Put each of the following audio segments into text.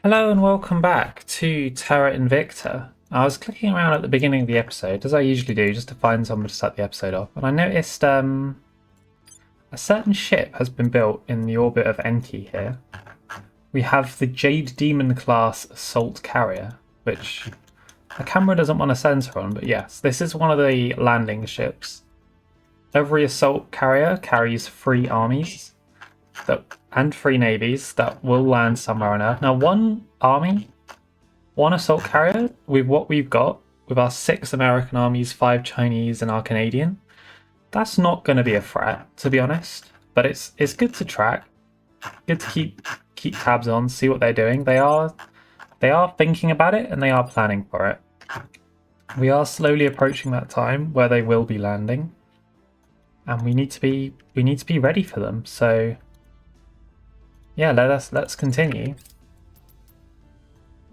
Hello and welcome back to Terra Invicta. I was clicking around at the beginning of the episode, as I usually do, just to find someone to start the episode off, and I noticed a certain ship has been built in the orbit of Enki here. We have the Jade Demon class assault carrier, which the camera doesn't want to censor on, but yes, this is one of the landing ships. Every assault carrier carries 3 armies and 3 navies that will land somewhere on Earth. Now, one army, one assault carrier with what we've got, with our 6 American armies, 5 Chinese, and our Canadian, that's not going to be a threat, to be honest. But it's good to track, good to keep tabs on, see what they're doing. They are thinking about it and they are planning for it. We are slowly approaching that time where they will be landing, and we need to be ready for them. So yeah, let's continue.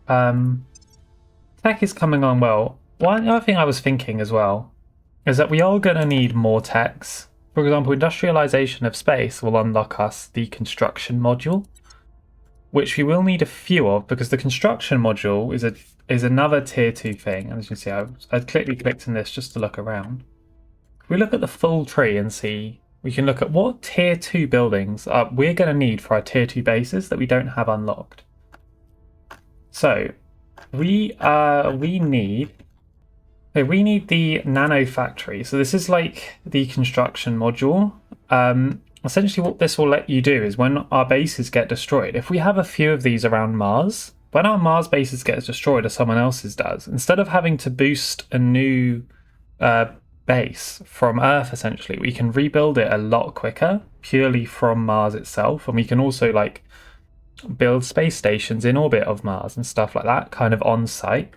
Tech is coming on well. One other thing I was thinking as well is that we are going to need more techs. For example, industrialization of space will unlock us the construction module, which we will need a few of because the construction module is another tier 2 thing. As you can see, I quickly clicked on this just to look around. If we look at the full tree and see, we can look at what tier 2 buildings we're going to need for our tier 2 bases that we don't have unlocked. So we need the nano factory. So this is like the construction module. Essentially what this will let you do is when our bases get destroyed, if we have a few of these around Mars, when our Mars bases get destroyed or someone else's does, instead of having to boost a new base from Earth, essentially, we can rebuild it a lot quicker purely from Mars itself. And we can also like build space stations in orbit of Mars and stuff like that, kind of on site.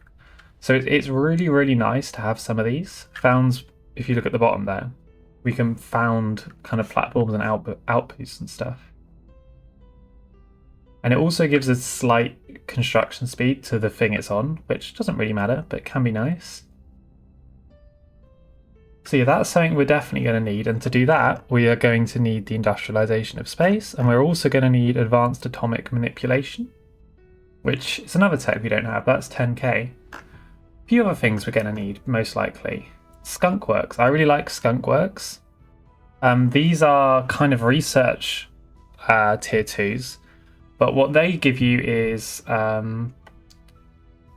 So it's really, really nice to have some of these. Founds, if you look at the bottom there, we can found kind of platforms and outposts and stuff. And it also gives a slight construction speed to the thing it's on, which doesn't really matter, but can be nice. So yeah, that's something we're definitely going to need, and to do that, we are going to need the industrialization of space, and we're also going to need advanced atomic manipulation, which is another tech we don't have. That's 10k. A few other things we're going to need, most likely. Skunkworks. I really like Skunkworks. These are kind of research tier 2s, but what they give you is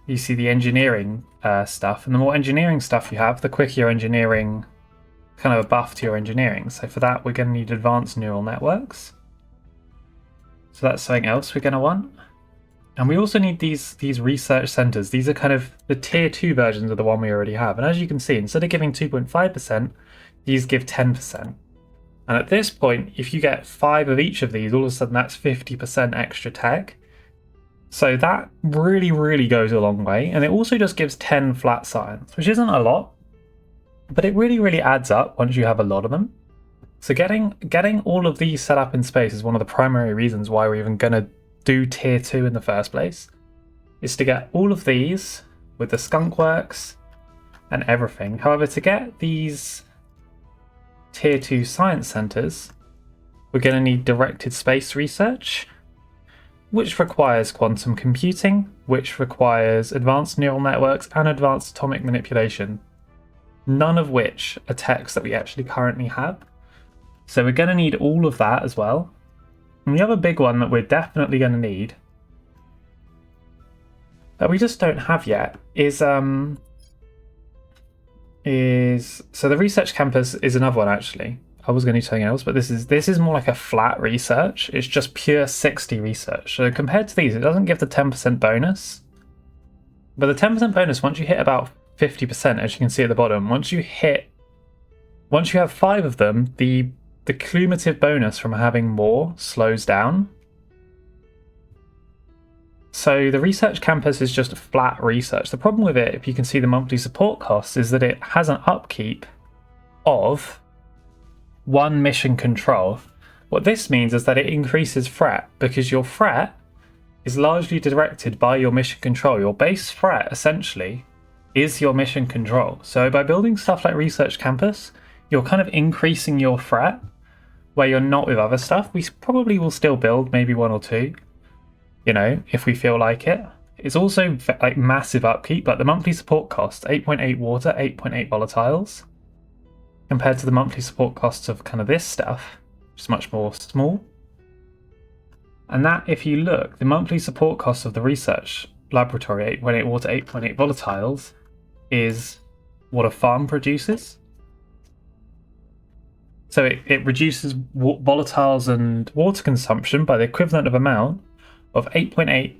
you see the engineering stuff, and the more engineering stuff you have, the quicker your engineering, kind of a buff to your engineering. So for that, we're going to need advanced neural networks. So that's something else we're going to want. And we also need these research centers. These are kind of the tier 2 versions of the one we already have. And as you can see, instead of giving 2.5%, these give 10%. And at this point, if you get 5 of each of these, all of a sudden that's 50% extra tech. So that really, really goes a long way. And it also just gives 10 flat science, which isn't a lot, but it really, really adds up once you have a lot of them. So getting all of these set up in space is one of the primary reasons why we're even going to do tier 2 in the first place, is to get all of these with the Skunkworks and everything. However, to get these tier 2 science centers, we're going to need directed space research, which requires quantum computing, which requires advanced neural networks and advanced atomic manipulation, none of which are techs that we actually currently have. So we're going to need all of that as well. And the other big one that we're definitely going to need, that we just don't have yet, is so the research campus is another one actually. I was going to do something else, but this is more like a flat research. It's just pure 60 research. So compared to these, it doesn't give the 10% bonus. But the 10% bonus, once you hit about 50%, as you can see at the bottom, once you have 5 of them, the cumulative bonus from having more slows down. So the research campus is just flat research. The problem with it, if you can see the monthly support costs, is that it has an upkeep of 1 mission control. What this means is that it increases threat, because your threat is largely directed by your mission control. Your base threat, essentially, is your mission control. So by building stuff like Research Campus, you're kind of increasing your threat, where you're not with other stuff. We probably will still build maybe 1 or 2. you know, if we feel like it. It's also like massive upkeep, like the monthly support costs, 8.8 water, 8.8 volatiles, compared to the monthly support costs of kind of this stuff, which is much more small. And that, if you look, the monthly support cost of the research laboratory, 8.8 water, 8.8 volatiles, is what a farm produces. So it reduces volatiles and water consumption by the equivalent of amount of 8.8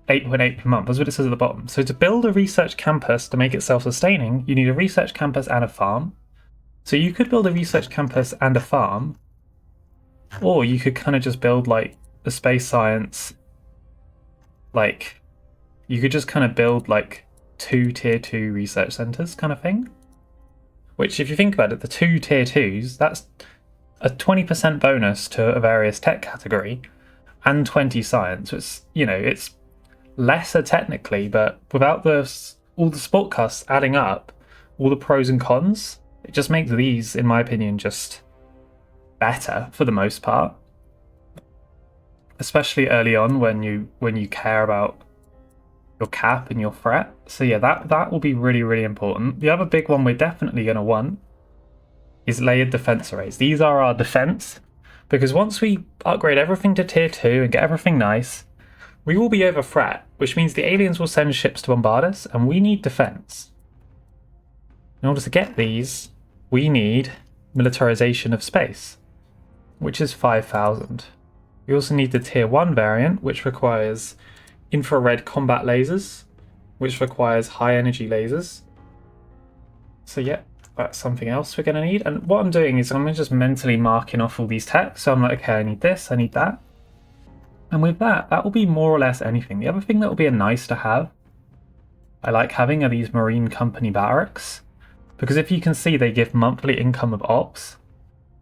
per month. That's what it says at the bottom. So to build a research campus to make it self-sustaining, you need a research campus and a farm. So you could build a research campus and a farm, or you could kind of just build like a space science, like you could just kind of build like 2 tier 2 research centers kind of thing. Which, if you think about it, the 2 tier 2s, that's a 20% bonus to a various tech category and 20 science. It's, you know, it's lesser technically, but without all the support costs adding up, all the pros and cons, it just makes these, in my opinion, just better for the most part. Especially early on when you care about your cap and your threat. So yeah, that will be really, really important. The other big one we're definitely going to want is layered defense arrays. These are our defense, because once we upgrade everything to tier 2 and get everything nice, we will be over threat, which means the aliens will send ships to bombard us, and we need defense. In order to get these, we need militarization of space, which is 5,000. We also need the tier 1 variant, which requires infrared combat lasers, which requires high energy lasers. So yeah, that's something else we're going to need. And what I'm doing is I'm just mentally marking off all these techs. So I'm like, okay, I need this, I need that. And with that, that will be more or less anything. The other thing that will be a nice to have, I like having, are these Marine Company barracks. Because if you can see, they give monthly income of ops.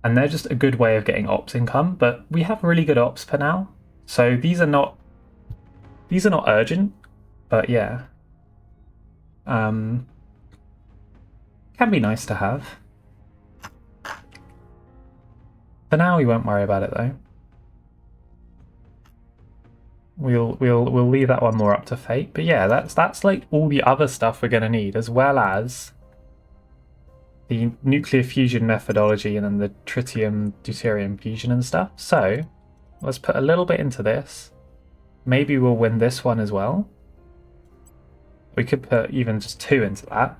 And they're just a good way of getting ops income. But we have really good ops for now. So these are not urgent, but yeah. Can be nice to have. For now, we won't worry about it though. We'll leave that one more up to fate. But yeah, that's like all the other stuff we're gonna need, as well as the nuclear fusion methodology and then the tritium deuterium fusion and stuff. So let's put a little bit into this. Maybe we'll win this one as well. We could put even just 2 into that.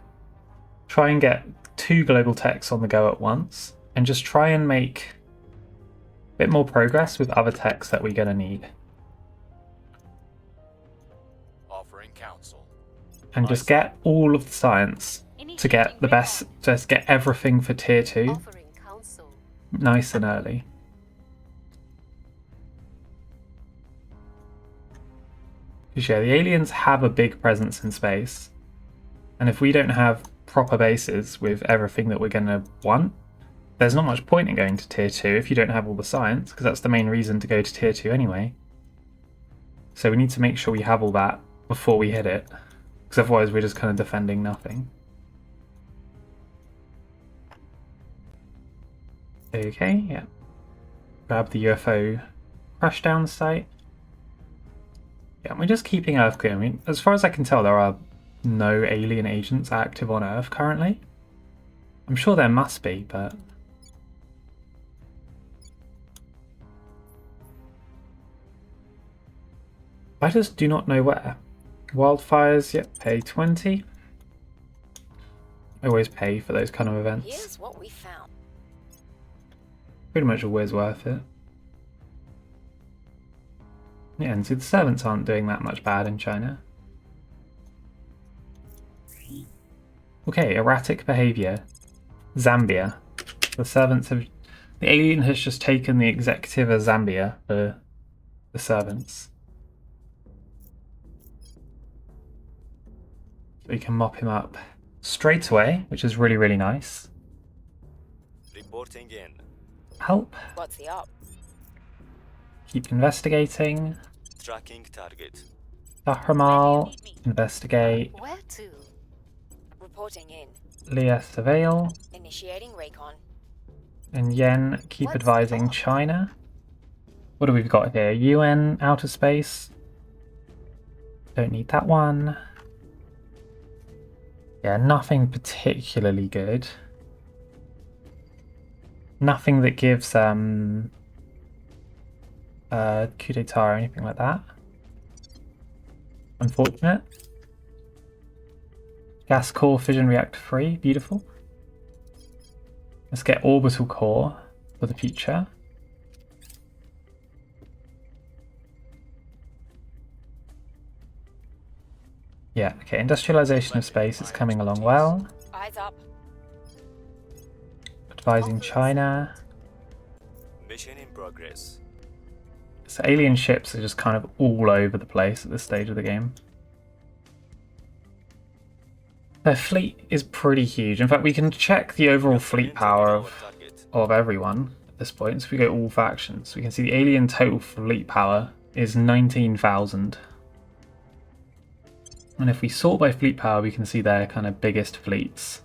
Try and get 2 global techs on the go at once, and just try and make a bit more progress with other techs that we're going to need. Offering counsel. And just get all of the science to get the best, just get everything for tier 2 nice and early. Because yeah, the aliens have a big presence in space, and if we don't have proper bases with everything that we're going to want, there's not much point in going to tier 2 if you don't have all the science, because that's the main reason to go to tier 2 anyway. So we need to make sure we have all that before we hit it, because otherwise we're just kind of defending nothing. Okay, yeah. Grab the UFO crashdown site. Yeah, we're just keeping Earth clear. I mean, as far as I can tell, there are no alien agents active on Earth currently. I'm sure there must be, but... I just do not know where. Wildfires, yep, pay 20. I always pay for those kind of events. Here's what we found. Pretty much always worth it. Yeah, and see, the servants aren't doing that much bad in China. Okay, erratic behaviour. Zambia. The servants have... The alien has just taken the executive of Zambia for the servants. So you can mop him up straight away, which is really, really nice. Reporting in. Help. What's the op? Keep investigating. Tracking target. Tahramal, investigate. Where to? Reporting in. Leah, surveil. Initiating recon. And Yen, keep advising China. What do we got here? UN, outer space. Don't need that one. Yeah, nothing particularly good. Nothing that gives coup d'etat or anything like that. Unfortunate. Gas core fission reactor free, beautiful. Let's get orbital core for the future. Yeah, okay, industrialization of space is coming along well. Eyes up. Advising China. Mission in progress. So alien ships are just kind of all over the place at this stage of the game. Their fleet is pretty huge. In fact, we can check the overall fleet power of everyone at this point. So if we go all factions, we can see the alien total fleet power is 19,000. And if we sort by fleet power, we can see their kind of biggest fleets,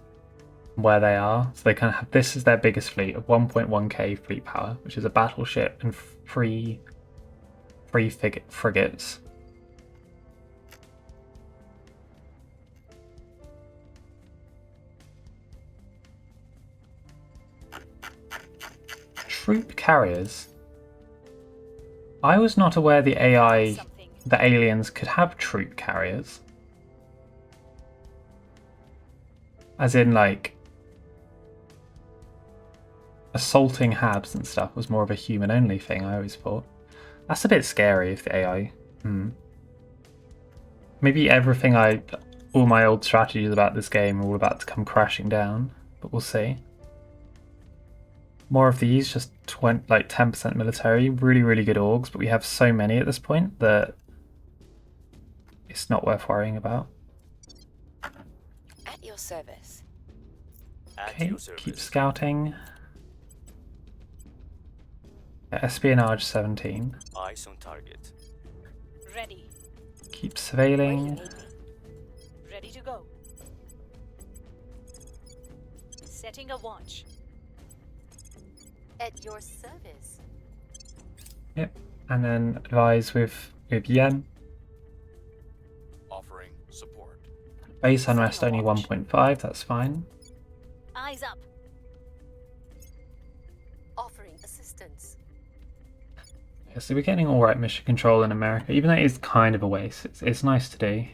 where they are. So they kind of have, this is their biggest fleet of 1.1k fleet power, which is a battleship and three frigates. Troop carriers. I was not aware the AI, the aliens, could have troop carriers. As in, like, assaulting habs and stuff was more of a human-only thing, I always thought. That's a bit scary if the AI... Maybe all my old strategies about this game are all about to come crashing down, but we'll see. More of these, just 10% military, really, really good orgs, but we have so many at this point that it's not worth worrying about. At your service. Okay, keep scouting. Espionage 17. Eyes on target. Ready. Keep surveilling. Ready to go. Setting a watch. At your service. Yep, and then advise with Yen. Offering support. Base unrest only 1.5, that's fine. Eyes up. Offering assistance. Yeah, so we're getting alright mission control in America, even though it is kind of a waste. It's nice to do.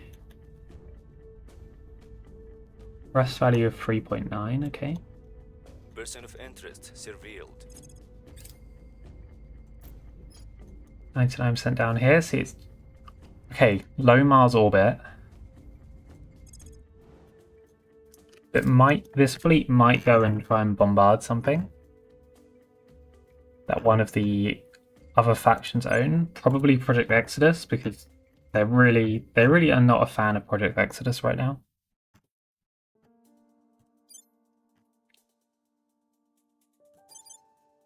Rest value of 3.9, okay. Person of interest surveilled. 99% down here. See, it's okay. Low Mars orbit. This fleet might go and try and bombard something that one of the other factions own. Probably Project Exodus, because they really are not a fan of Project Exodus right now.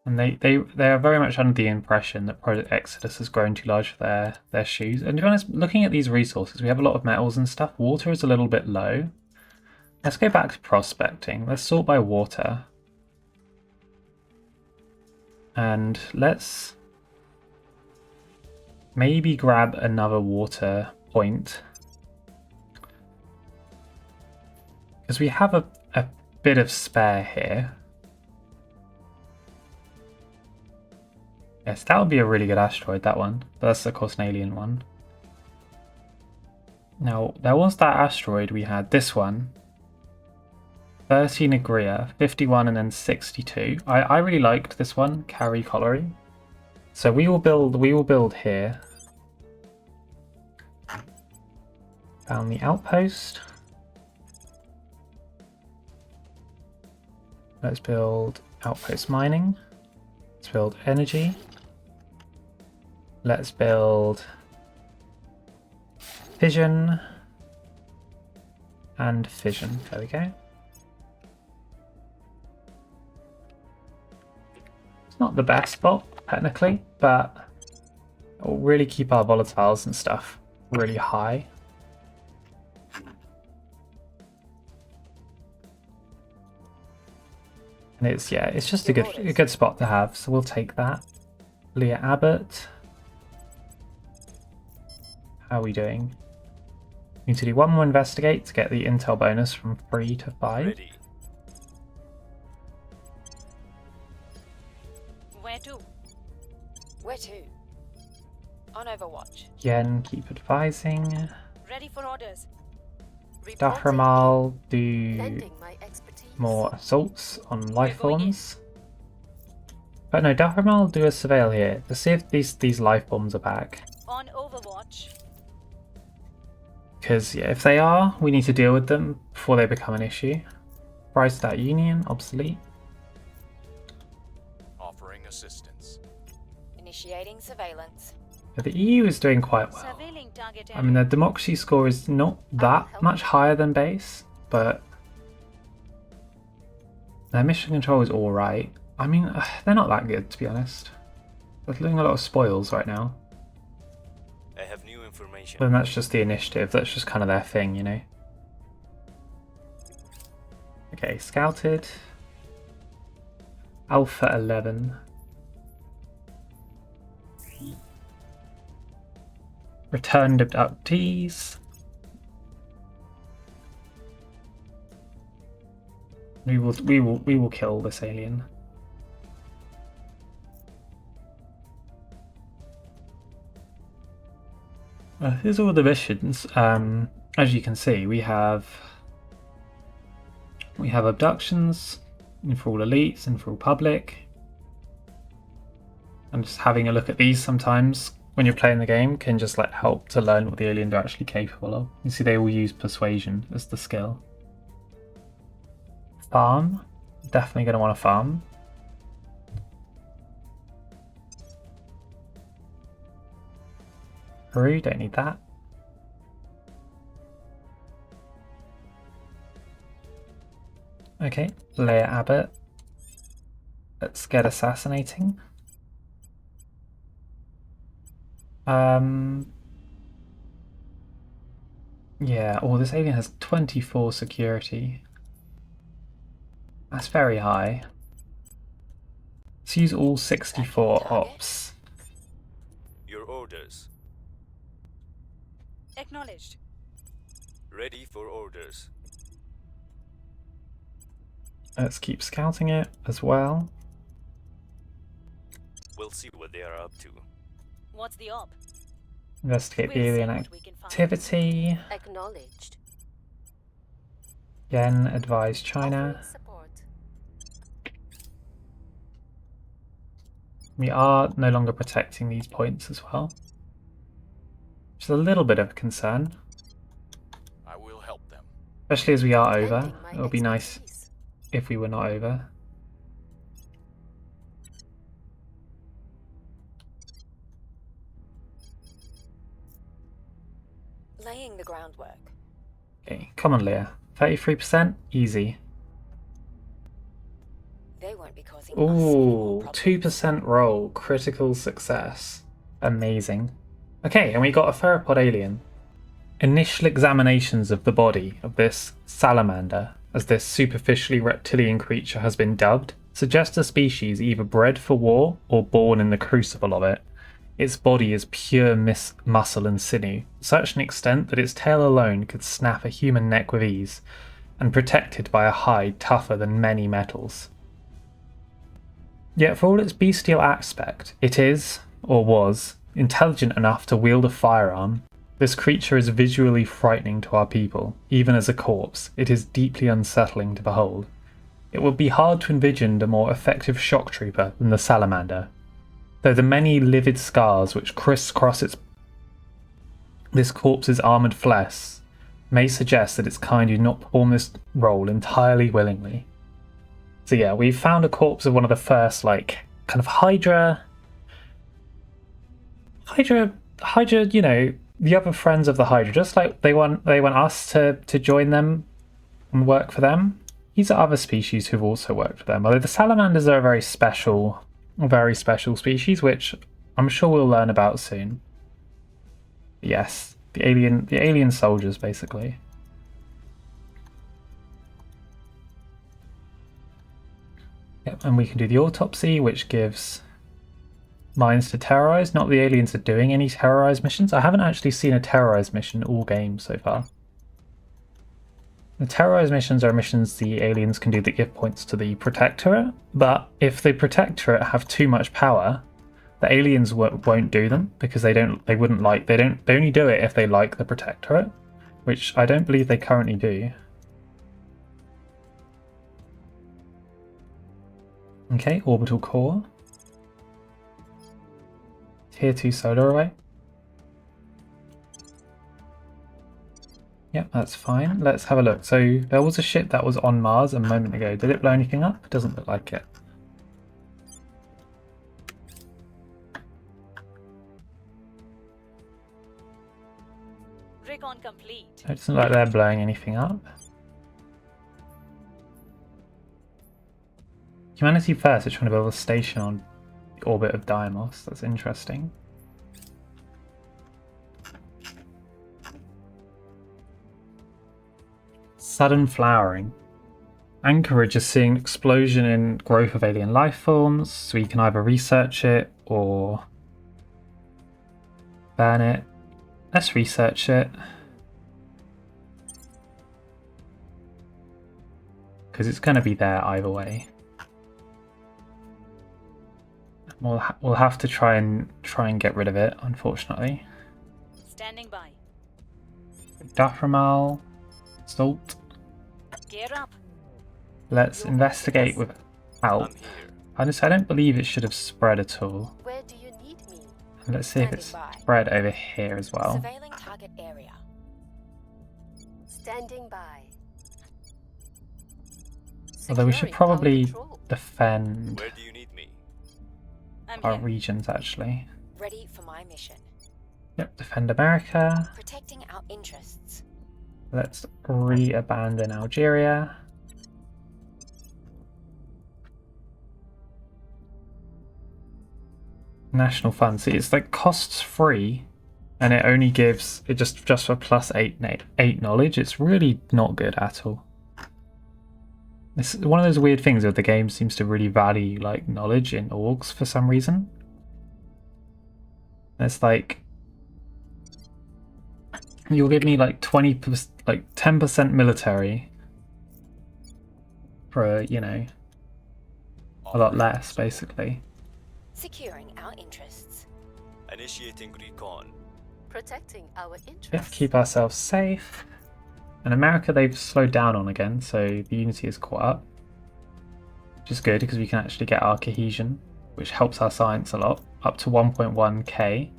And they are very much under the impression that Project Exodus has grown too large for their shoes. And to be honest, looking at these resources, we have a lot of metals and stuff. Water is a little bit low. Let's go back to prospecting. Let's sort by water. And let's maybe grab another water point. Because we have a bit of spare here. Yes, that would be a really good asteroid, that one. But that's, of course, an alien one. Now, there was that asteroid we had, this one. 30 Negria, 51 and then 62. I really liked this one, Carry Colliery. So we will build here. Found the outpost. Let's build outpost mining. Let's build energy. Let's build fission and fission. There we go. It's not the best spot, technically, but it will really keep our volatiles and stuff really high. And it's just a good spot to have, so we'll take that. Leah Abbott. How are we doing? Need to do one more investigate to get the intel bonus from 3 to 5. Ready. Where to? Where to? On Overwatch. Yen, keep advising. Ready for orders. Dahramal, do Lending my expertise. more assaults on life forms. But no, Dahramal, do a surveil here to see if these life forms are back. On Overwatch. Because yeah, if they are, we need to deal with them before they become an issue. Price that union, obsolete. Offering assistance. Initiating surveillance. But the EU is doing quite well. Surveilling target I mean, their democracy score is not that much higher than base, but their mission control is alright. I mean, they're not that good, to be honest. They're doing a lot of spoils right now. I have new information. But that's just the initiative, that's just kind of their thing, you know? Okay, scouted. Alpha 11. Returned abductees. We will kill this alien. Here's all the missions. As you can see, we have abductions, and for all elites and for all public. And just having a look at these sometimes when you're playing the game can just like help to learn what the aliens are actually capable of. You see, they all use persuasion as the skill. Farm, definitely going to want to farm. Peru, don't need that. Okay, Leia Abbott. Let's get assassinating. Yeah, oh, this alien has 24 security. That's very high. Let's use all 64 ops. Your orders. Acknowledged. Ready for orders. Let's keep scouting it as well. We'll see what they are up to. What's the op? Investigate the We'll see alien what we can find. activity. Acknowledged. Again, advise China. Offering support. We are no longer protecting these points as well. Which is a little bit of a concern. I will help them. Especially as we are over. Lending my It would be nice expertise. if we were not over. Laying the groundwork. Okay, come on, Leah. 33%? Easy. They won't be causing us Ooh, any more problems. 2% roll. Critical success. Amazing. Okay, and we got a theropod alien. Initial examinations of the body of this salamander, as this superficially reptilian creature has been dubbed, suggest a species either bred for war or born in the crucible of it. Its body is pure muscle and sinew, to such an extent that its tail alone could snap a human neck with ease, and protected by a hide tougher than many metals. Yet for all its bestial aspect, it is, or was, intelligent enough to wield a firearm. This creature is visually frightening to our people. Even as a corpse, it is deeply unsettling to behold. It would be hard to envision a more effective shock trooper than the salamander, though the many livid scars which crisscross this corpse's armoured flesh may suggest that its kind do not perform this role entirely willingly. So yeah, we've found a corpse of one of the first, like, kind of Hydra, you know, the other friends of the Hydra, just like they want us to join them and work for them. These are other species who've also worked for them. Although the salamanders are a very special species, which I'm sure we'll learn about soon. Yes, the alien soldiers, basically. Yep, and we can do the autopsy, which gives minds to terrorize. Not the aliens are doing any terrorize missions. I haven't actually seen a terrorize mission all game so far. The terrorized missions are missions the aliens can do that give points to the Protectorate, but if the Protectorate have too much power, the aliens won't do them because they only do it if they like the Protectorate, which I don't believe they currently do. Okay, orbital core. Tier 2 solar array. Yep, that's fine. Let's have a look. So there was a ship that was on Mars a moment ago. Did it blow anything up? It doesn't look like it. Recon complete. It doesn't look like they're blowing anything up. Humanity First is trying to build a station on the orbit of Deimos. That's interesting. Sudden flowering. Anchorage is seeing an explosion in growth of alien life forms, so we can either research it or ban it. Let's research it. Because it's going to be there either way. We'll have to try and get rid of it, unfortunately. Standing by. Daframal, Salt. Gear up. Let's investigate with help. I don't believe it should have spread at all. Where do you need me? And let's see if it's spread over here as well. Surveilling target area. Standing by. Although we should probably defend Where do you need me? our regions, actually. Ready for my mission. Yep, defend America. Protecting our interests. Let's re-abandon Algeria. National Fund. See, it's like costs free, and it only gives it just for plus eight knowledge. It's really not good at all. This is one of those weird things where the game seems to really value like knowledge in orgs for some reason. It's like you'll give me like 20%, like 10% military for a lot less, basically. Securing our interests. Initiating recon. Protecting our interests. Yep, keep ourselves safe. In America, they've slowed down on again, so the unity is caught up, which is good because we can actually get our cohesion, which helps our science a lot, up to 1.1k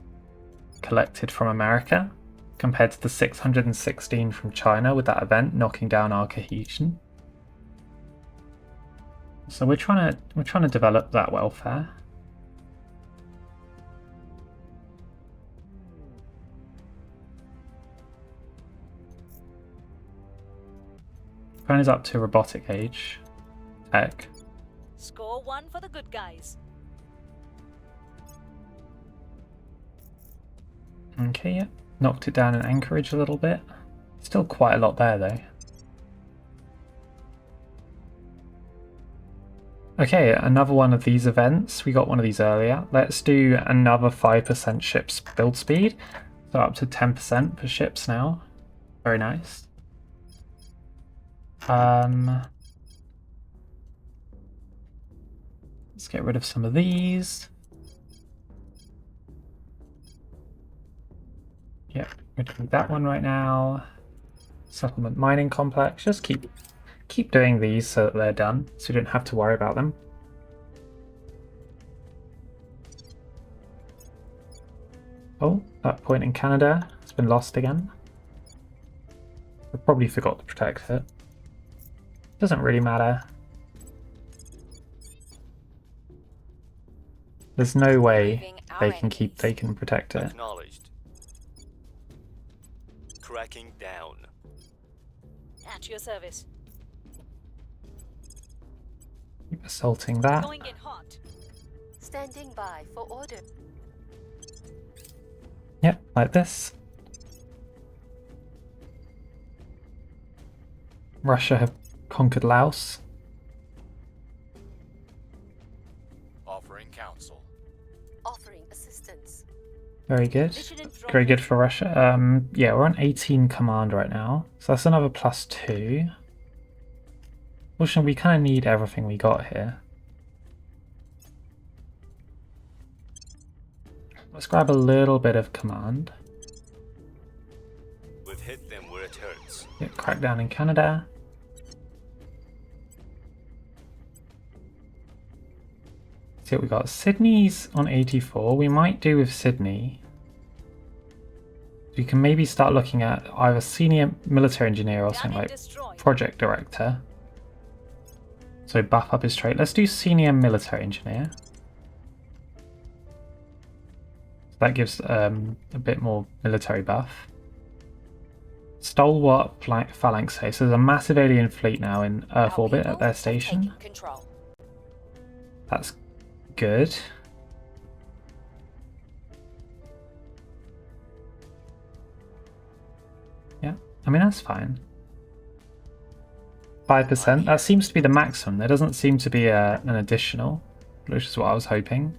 collected from America, compared to the 616 from China with that event knocking down our cohesion. So we're trying to develop that welfare. Phone is up to robotic age. Tech. Score 1 for the good guys. Okay, yeah. Knocked it down in Anchorage a little bit. Still quite a lot there though. Okay, another one of these events. We got one of these earlier. Let's do another 5% ships build speed. So up to 10% for ships now. Very nice. Let's get rid of some of these. Yep, we're doing that one right now. Settlement mining complex. Just keep doing these so that they're done, so we don't have to worry about them. Oh, that point in Canada has been lost again. I probably forgot to protect it. Doesn't really matter. There's no way they can protect it. Acknowledged. Cracking down. At your service. Keep assaulting that. Going in hot. Standing by for order. Yep, like this. Russia have conquered Laos. Offering counsel. Offering assistance. Very good. Mission in very good for Russia. Yeah, we're on 18 command right now, so that's another +2. Fortunately, we kind of need everything we got here. Let's grab a little bit of command. We've hit them where it hurts. Get crackdown in Canada. See what we got. Sydney's on 84. We might do with Sydney. We can maybe start looking at either senior military engineer or something like project director. So buff up his trait. Let's do senior military engineer. So that gives a bit more military buff. Stalwart phalanx here. So there's a massive alien fleet now in Earth orbit at their station. That's good. Yeah, I mean that's fine. 5%. That seems to be the maximum. There doesn't seem to be an additional, which is what I was hoping.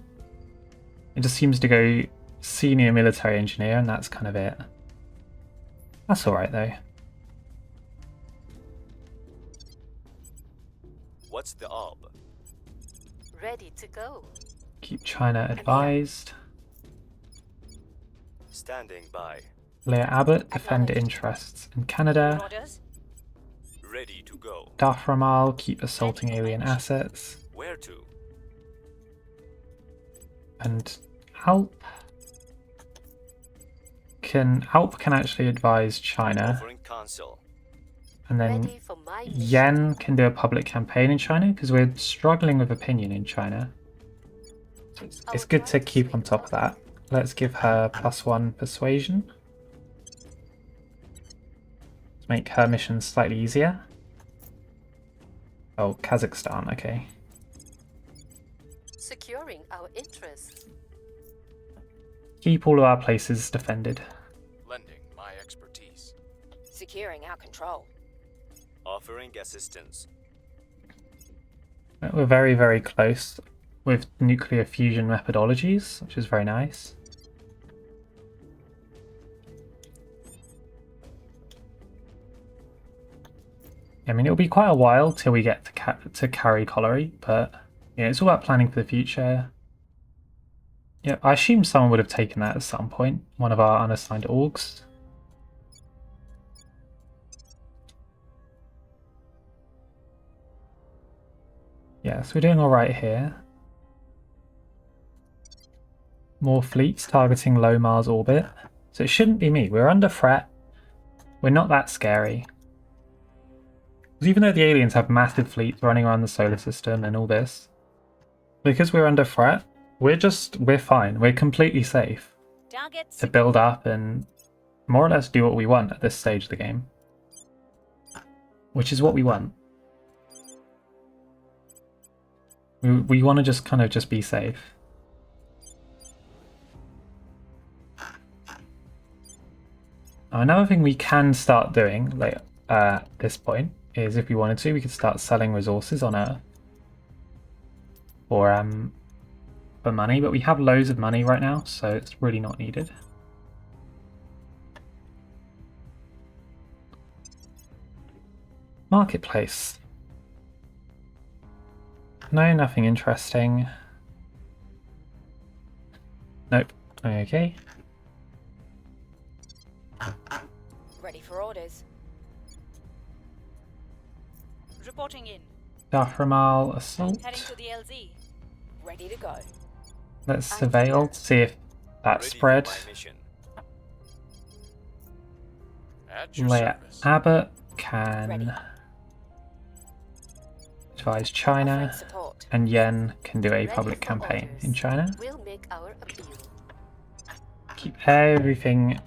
It just seems to go senior military engineer, and that's kind of it. That's alright though. What's the ob? Ready to go. Keep China advised. Standing by. Leah Abbott, defend interests in Canada. Orders? Ready to go. Daframal, keep assaulting alien assets. Where to? And Alp can actually advise China. Offering counsel. And then Ready for my mission. Yen can do a public campaign in China because we're struggling with opinion in China. It's good to keep on top of that. Let's give her +1 persuasion. Let's make her mission slightly easier. Oh, Kazakhstan, okay. Securing our interests. Keep all of our places defended. Lending my expertise. Securing our control. Offering assistance. We're very, very close with nuclear fusion methodologies, which is very nice. I mean, it'll be quite a while till we get to carry colliery, but yeah, it's all about planning for the future. Yeah, I assume someone would have taken that at some point, one of our unassigned orgs. Yeah, so we're doing alright here. More fleets targeting low Mars orbit. So it shouldn't be me. We're under threat. We're not that scary. Because even though the aliens have massive fleets running around the solar system and all this, because we're under threat, we're fine. We're completely safe to build up and more or less do what we want at this stage of the game. Which is what we want. We want to just kind of just be safe. Another thing we can start doing like at this point is if we wanted to, we could start selling resources on Earth for money, but we have loads of money right now, so it's really not needed. Marketplace. No, nothing interesting. Nope. Okay. Ready for orders. Reporting in. Daframal assault. Heading to the LZ. Ready to go. Let's surveil to see if that spread. Leia Abbott can advise China, and Yen can do a public campaign in China. We'll make our appeal. Keep everything.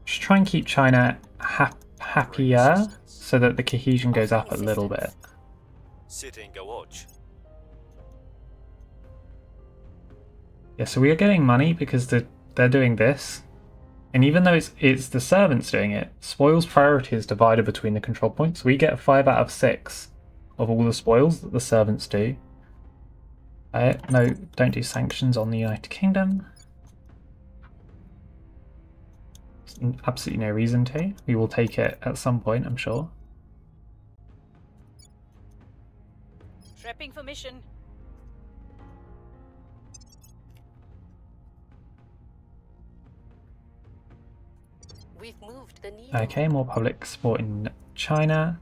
Just try and keep China happier so that the cohesion goes up a little bit. Sitting a watch. Yeah, so we are getting money because they're doing this. And even though it's the servants doing it, spoils priority is divided between the control points. We get 5 out of 6 of all the spoils that the servants do. No, don't do sanctions on the United Kingdom. Absolutely no reason to. We will take it at some point, I'm sure. Prepping for mission. We've moved the needle. Okay, more public support in China.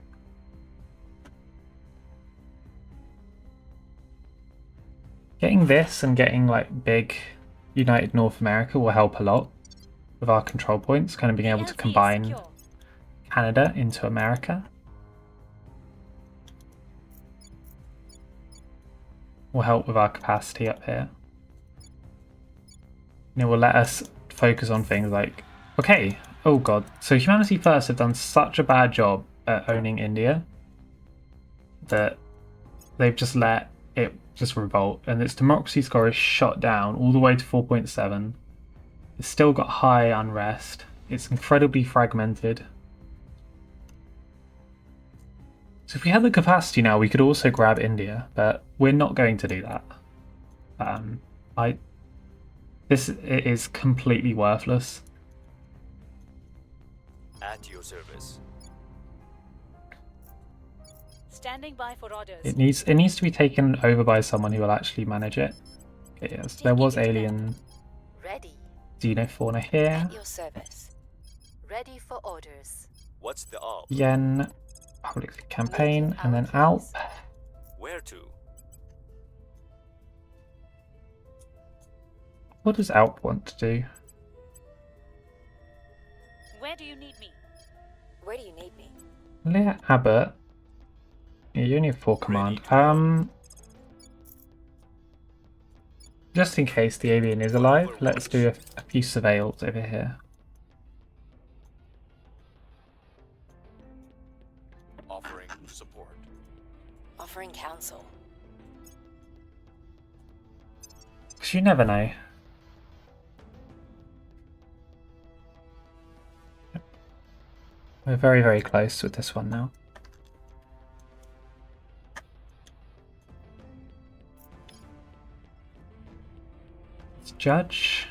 Getting this and getting like big United North America will help a lot with our control points, kind of being able to combine Canada into America. Will help with our capacity up here. And it will let us focus on things like, okay, oh god, so Humanity First have done such a bad job at owning India that they've just let it just revolt, and its democracy score is shot down all the way to 4.7. It's still got high unrest. It's incredibly fragmented. So if we had the capacity now, we could also grab India, but we're not going to do that. It is completely worthless. At your service. Standing by for orders. It needs to be taken over by someone who will actually manage it. Okay, yes, there was alien Ready. xenofauna here. At your service. Ready for orders. What's the op? Yen, public campaign, and then Alp. Where to? What does Alp want to do? Where do you need me? Where do you need me? Leah Abbott. Yeah, you only have 4 command. Just in case the alien is alive, let's do a few surveils over here. Offering support. Offering counsel. Because you never know. We're very, very close with this one now. Let's judge.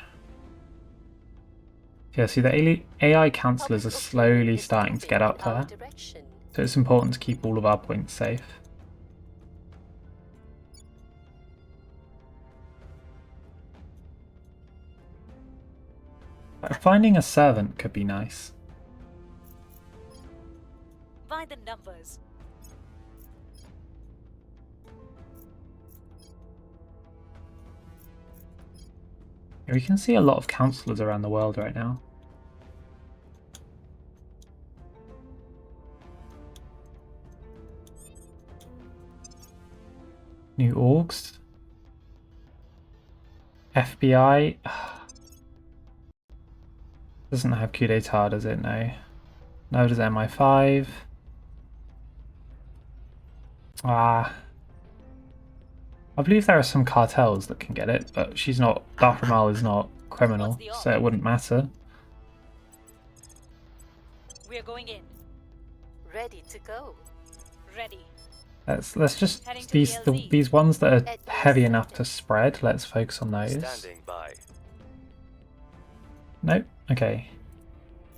Yeah, see the AI councillors are slowly starting to get up there. So it's important to keep all of our points safe. Finding a servant could be nice. By the numbers. We can see a lot of councillors around the world right now. New orgs. FBI. Doesn't have coup d'etat, does it? No. No, does MI5. I believe there are some cartels that can get it, but she's not. Darth is not criminal, so it wouldn't matter. We're going in. Ready to go. Ready. Let's just these ones that are heavy enough to spread. Let's focus on those. Standing by. Nope. Okay.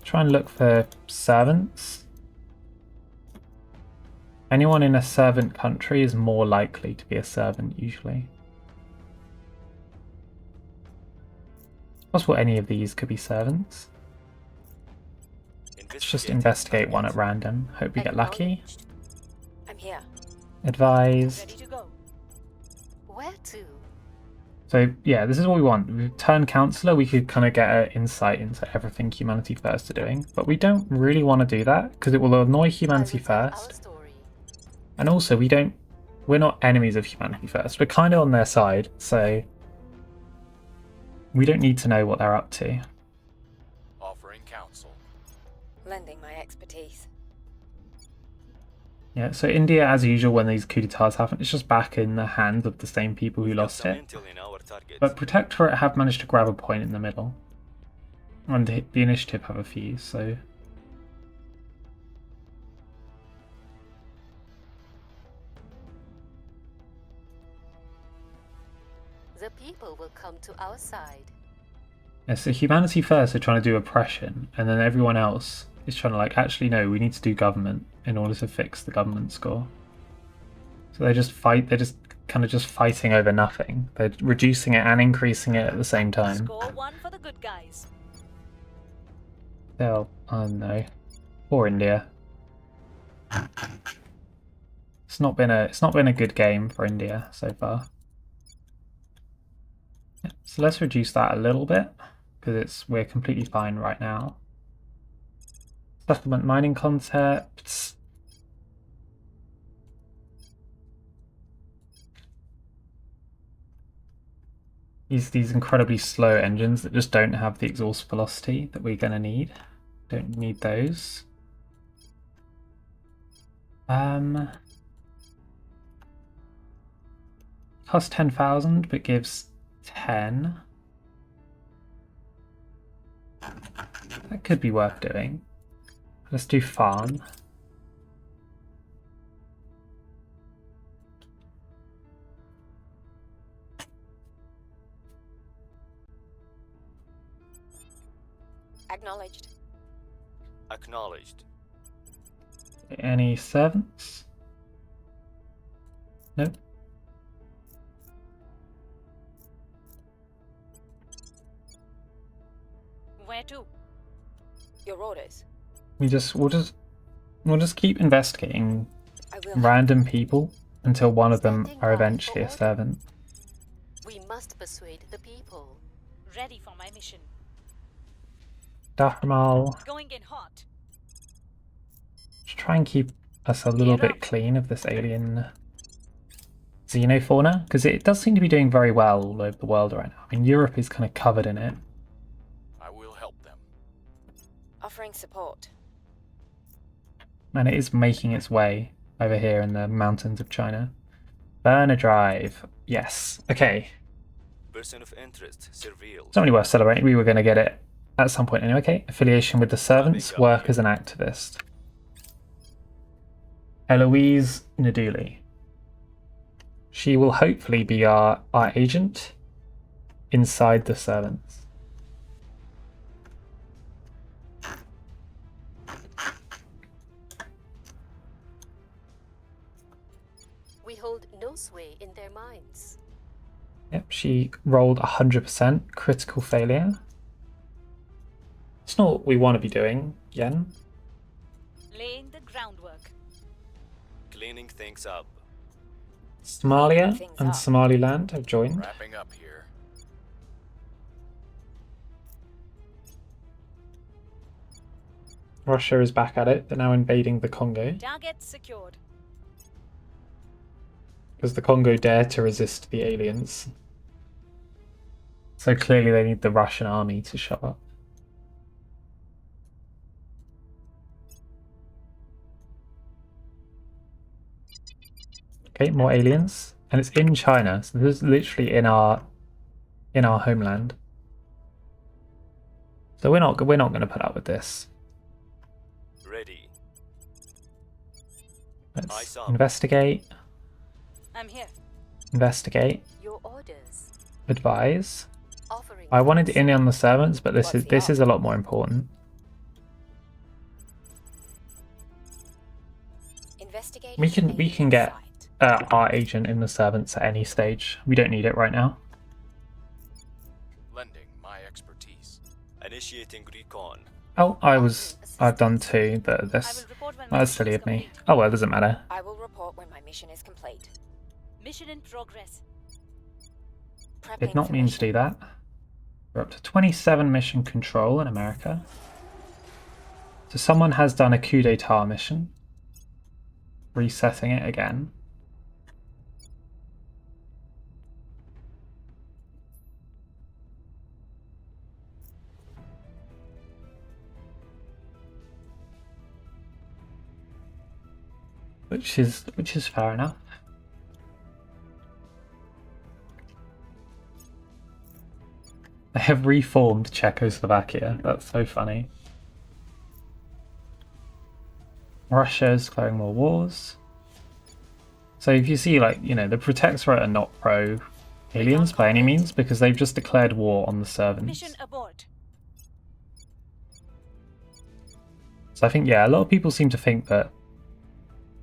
Try and look for servants. Anyone in a servant country is more likely to be a servant, usually. It's possible any of these could be servants. Let's just investigate one at random. Hope we get lucky. I'm here. Advised. Ready to go. Where to? So yeah, this is what we want. We turn councillor, we could kind of get an insight into everything Humanity First are doing, but we don't really want to do that because it will annoy Humanity First. And also, we're not enemies of Humanity First. We're kind of on their side, so we don't need to know what they're up to. Offering counsel. Lending my expertise. Yeah, so India, as usual, when these coup d'etats happen, it's just back in the hands of the same people who lost it. But Protectorate have managed to grab a point in the middle. And the Initiative have a few, so... The people will come to our side. Yeah, so humanity first are trying to do oppression, and then everyone else is trying to like, actually no, we need to do government in order to fix the government score. So they just fight, they're just kind of just fighting over nothing. They're reducing it and increasing it at the same time. Score one for the good guys. Oh no. Poor India. It's not been a good game for India so far. Yeah, so let's reduce that a little bit because we're completely fine right now. Settlement mining concepts. These incredibly slow engines that just don't have the exhaust velocity that we're gonna need. Don't need those. Costs 10,000 but gives 10. That could be worth doing. Let's do farm. Acknowledged. Acknowledged. Any servants? Nope. Where to? Your orders. We'll just keep investigating I will. random people until one of them Standing are by eventually a for servant. We must persuade the people. Ready for my mission. Dahramal. Going in hot. Just try and keep us a little bit clean of this alien xenofauna, because it does seem to be doing very well all over the world right now. I mean, Europe is kind of covered in it. I will help them. Offering support. And it is making its way over here in the mountains of China. Burner drive. Yes. Okay. Person of interest, surveilled. It's not really worth celebrating. We were going to get it at some point anyway. Okay. Affiliation with the servants. Work as an activist. Eloise Naduli. She will hopefully be our agent inside the servants. We hold no sway in their minds. Yep, she rolled 100%, critical failure. It's not what we want to be doing, Yen. Laying the groundwork. Cleaning things up. Somalia and Somaliland have joined. Wrapping up here. Russia is back at it. They're now invading the Congo. Target secured. Because the Congo dare to resist the aliens. So clearly they need the Russian army to show up. Okay, more aliens. And it's in China, so this is literally in our homeland. So we're not going to put up with this. Ready. Let's investigate. I'm here. Investigate. Your orders. Advise. Offering. I wanted in on the servants, but this is a lot more important. Investigate. We can get our agent in the servants at any stage. We don't need it right now. Lending my expertise. Initiating recon. Oh, I've done two, but that's silly of me. Oh well, it doesn't matter. I will report when my mission is complete. Mission in progress. Did not mean to do that. We're up to 27 mission control in America. So someone has done a coup d'etat mission. Resetting it again. Which is fair enough. They have reformed Czechoslovakia. That's so funny. Russia's declaring more wars. So if you see, like, you know, the Protectorate are not pro aliens by any means because they've just declared war on the servants. Mission abort. So I think, yeah, a lot of people seem to think that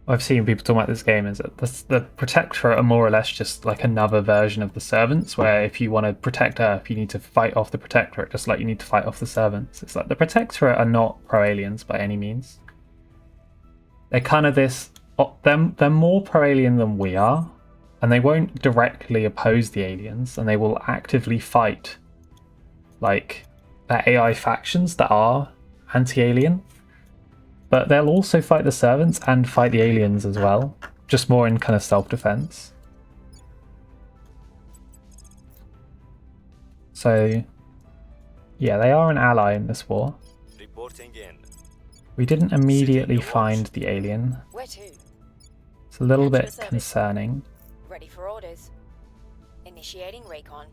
I've seen people talk about this game is that the Protectorate are more or less just like another version of the Servants, where if you want to protect Earth, you need to fight off the Protectorate, just like you need to fight off the Servants. It's like the Protectorate are not pro-aliens by any means. They're kind of this... They're more pro-alien than we are, and they won't directly oppose the aliens, and they will actively fight like the AI factions that are anti-alien. But they'll also fight the Servants and fight the aliens as well, just more in kind of self-defense. So, yeah, they are an ally in this war. Reporting in. We didn't immediately find the alien. Where to? It's a little At your bit service. concerning. Ready for orders. Initiating recon.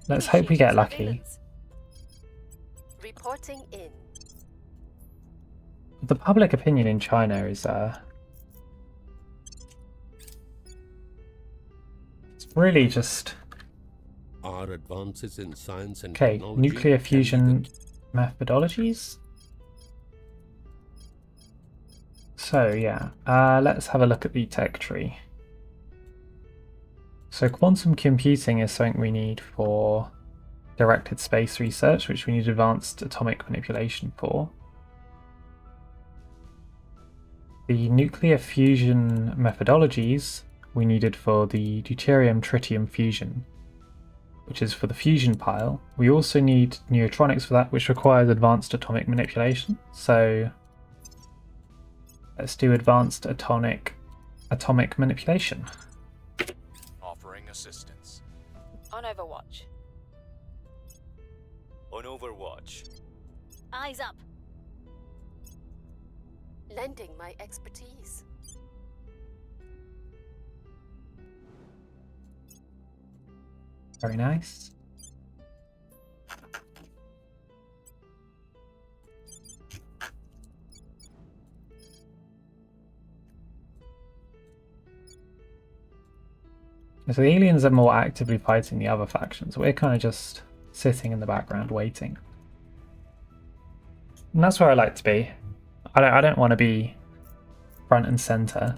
Let's hope we get lucky. Surveillance. Reporting in. The public opinion in China is it's really just Our advances in science and okay. technology Nuclear can be fusion the methodologies. So yeah, let's have a look at the tech tree. So quantum computing is something we need for directed space research, which we need advanced atomic manipulation for. The nuclear fusion methodologies we needed for the deuterium-tritium fusion, which is for the fusion pile. We also need neutronics for that, which requires advanced atomic manipulation. So let's do advanced atomic manipulation. Offering assistance. On Overwatch. On Overwatch. Eyes up. Lending my expertise. Very nice. So the aliens are more actively fighting the other factions. We're kind of just sitting in the background waiting. And that's where I like to be. I don't want to be front and center.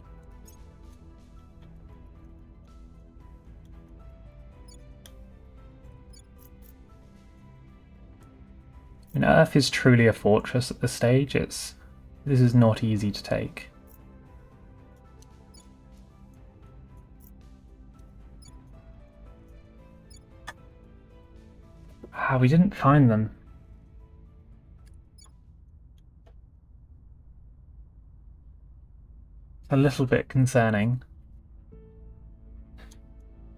I mean, Earth is truly a fortress at this stage. This is not easy to take. We didn't find them. It's a little bit concerning.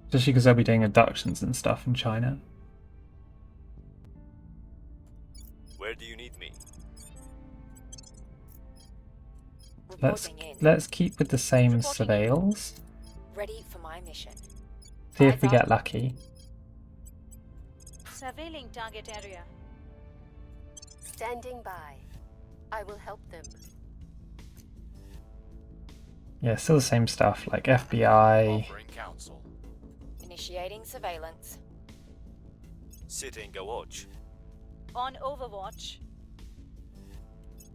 Especially because they'll be doing abductions and stuff in China. Where do you need me? Reporting in. Let's keep with the same Reporting in. surveils. Ready for my mission. See if we Eyes up. get lucky. Surveilling target area. Standing by. I will help them. Yeah, still the same stuff like FBI. Offering counsel. Initiating surveillance. Sitting a watch. On Overwatch.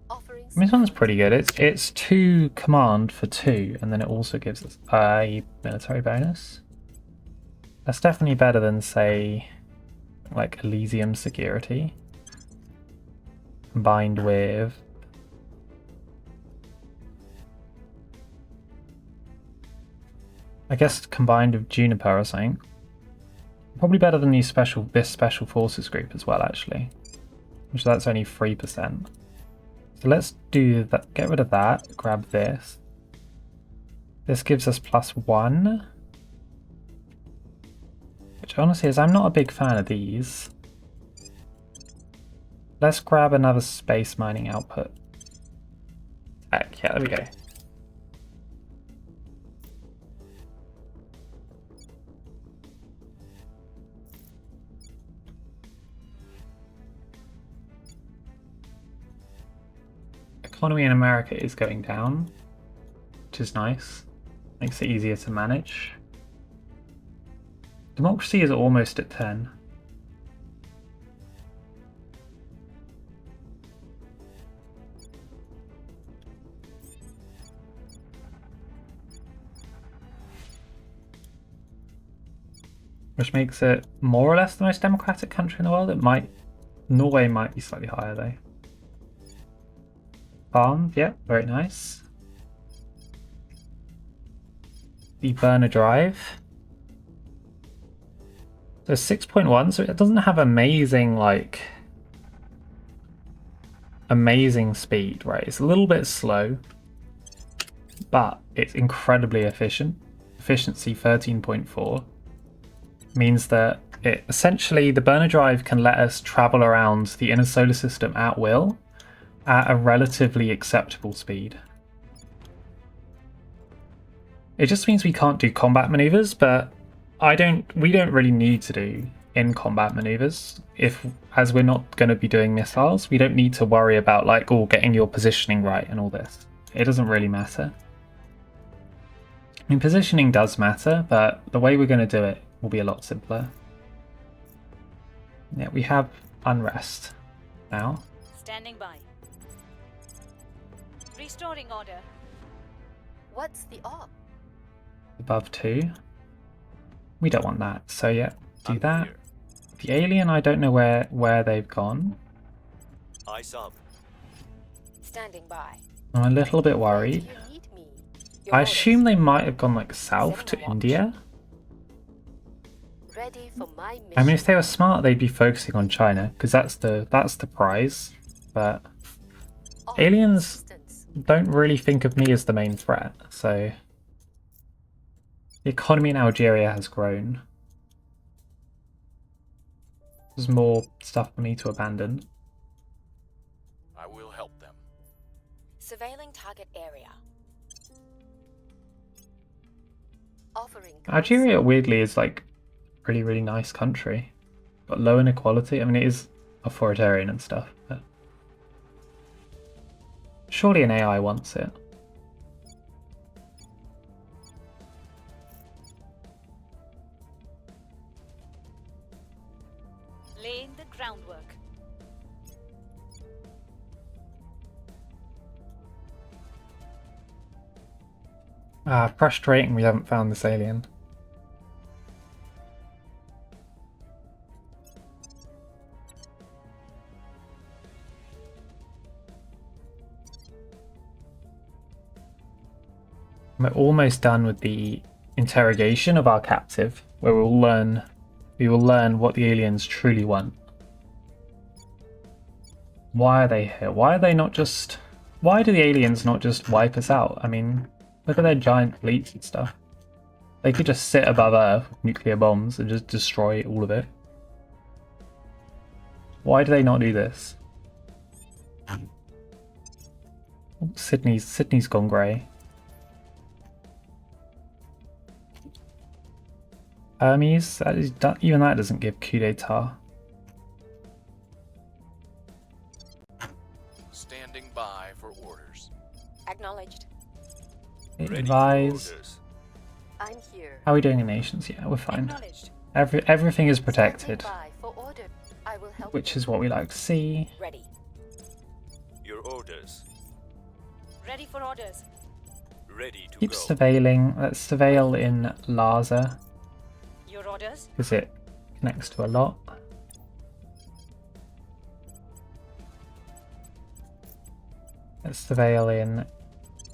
Offering. I mean, this one's pretty good. It's 2 command for 2, and then it also gives us a military bonus. That's definitely better than, say, like Elysium security combined with I guess combined with Juniper or something. Probably better than this special forces group as well, actually. Which that's only 3%. So let's do that. Get rid of that. Grab this. This gives us +1. Which honestly is, I'm not a big fan of these. Let's grab another space mining output. Heck, yeah, there we go. Economy in America is going down, which is nice. Makes it easier to manage. Democracy is almost at 10. which makes it more or less the most democratic country in the world. It might, Norway might be slightly higher though. Farm, yeah, very nice. The burner drive. So 6.1, so it doesn't have amazing, like, amazing speed, right? It's a little bit slow, but it's incredibly efficient. Efficiency 13.4 means that it essentially, the burner drive can let us travel around the inner solar system at will at a relatively acceptable speed. It just means we can't do combat maneuvers, but we don't really need to do in combat maneuvers as we're not going to be doing missiles. We don't need to worry about like getting your positioning right and all this. It doesn't really matter. I mean, positioning does matter, but the way we're going to do it will be a lot simpler. Yeah, we have unrest now. Standing by. Restoring order. What's the op? Above 2. We don't want that, so yeah, do that. Clear. The alien, I don't know where they've gone. Eyes up. Standing by. I'm a little bit worried. You need me. Your I orders. assume they might have gone like south to India. Ready for my mission. I mean, if they were smart, they'd be focusing on China because that's the prize. But Offer aliens assistance. don't really think of me as the main threat, so the economy in Algeria has grown. There's more stuff for me to abandon. I will help them. Surveilling target area. Offering Algeria, weirdly, is like a really, really nice country. Got low inequality. I mean, it is authoritarian and stuff, but surely an AI wants it. Laying the groundwork. Frustrating we haven't found this alien. We're almost done with the interrogation of our captive, where we will learn what the aliens truly want. Why are they here? Why do the aliens not just wipe us out? I mean, look at their giant fleets and stuff. They could just sit above Earth with nuclear bombs and just destroy all of it. Why do they not do this? Oh, Sydney's gone grey. Hermes, even that doesn't give coup d'etat. Standing by for orders. Acknowledged. It Ready for advise. orders. I'm here. How are we doing in nations? Yeah, we're fine. Acknowledged. Everything is protected, Standing by for order. I will help. which is what we like to see. Ready. Your orders. Ready for orders. Ready to Keep go. surveilling. Let's surveil in Laza Your orders. because it connects to a lot. Let's surveil in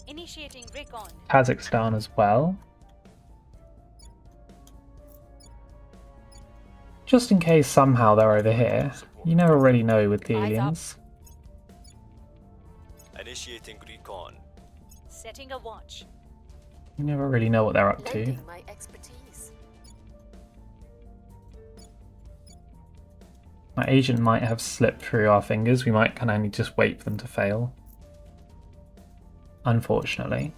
Initiating recon. Kazakhstan as well. Just in case somehow they're over here. You never really know with the Eyes up. aliens. Initiating recon. Setting a watch. You never really know what they're up to. Lending my expertise. My agent might have slipped through our fingers. We might kind of only just wait for them to fail. Unfortunately.